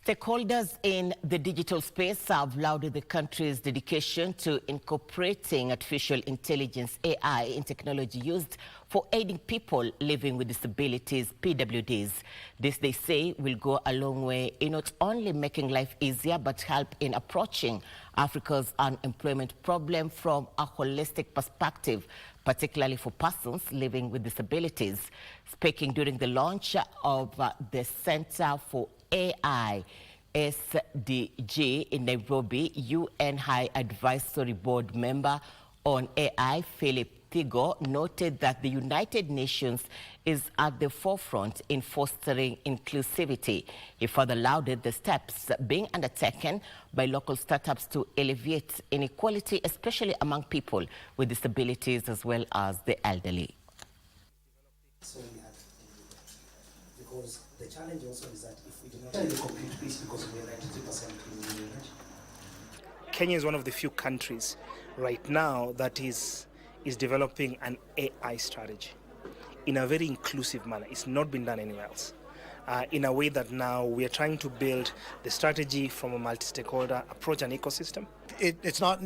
Stakeholders in the digital space have lauded the country's dedication to incorporating artificial intelligence (AI) in technology used for aiding people living with disabilities, PWDs. This, they say, will go a long way in not only making life easier, but help in approaching Africa's unemployment problem from a holistic perspective, particularly for persons living with disabilities. Speaking during the launch of the Center for AI SDG in Nairobi, UN High Advisory Board member on AI, Philip Tigo, noted that the United Nations is at the forefront in fostering inclusivity. He further lauded the steps being undertaken by local startups to alleviate inequality, especially among people with disabilities as well as the elderly. So we have because the challenge also is that if we do not have the complete piece, because we are 93% in Kenya is one of the few countries right now that is developing an AI strategy in a very inclusive manner. It's not been done anywhere else. In a way that now we are trying to build the strategy from a multi-stakeholder approach and ecosystem. It's not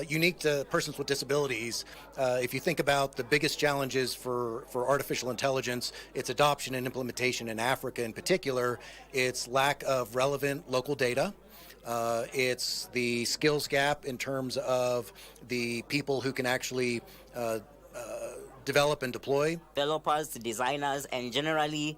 unique to persons with disabilities. If you think about the biggest challenges for artificial intelligence, its adoption and implementation in Africa in particular, it's lack of relevant local data. It's the skills gap in terms of the people who can actually develop and deploy. Developers, designers, and generally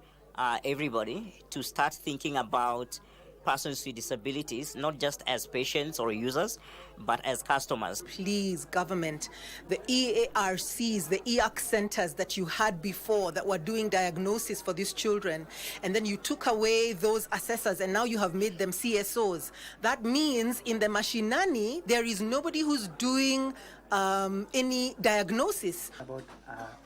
everybody to start thinking about persons with disabilities, not just as patients or users, but as customers. Please, government, the EARCs, the EAC centers that you had before that were doing diagnosis for these children, and then you took away those assessors and now you have made them CSOs. That means in the mashinani, there is nobody who's doing any diagnosis. about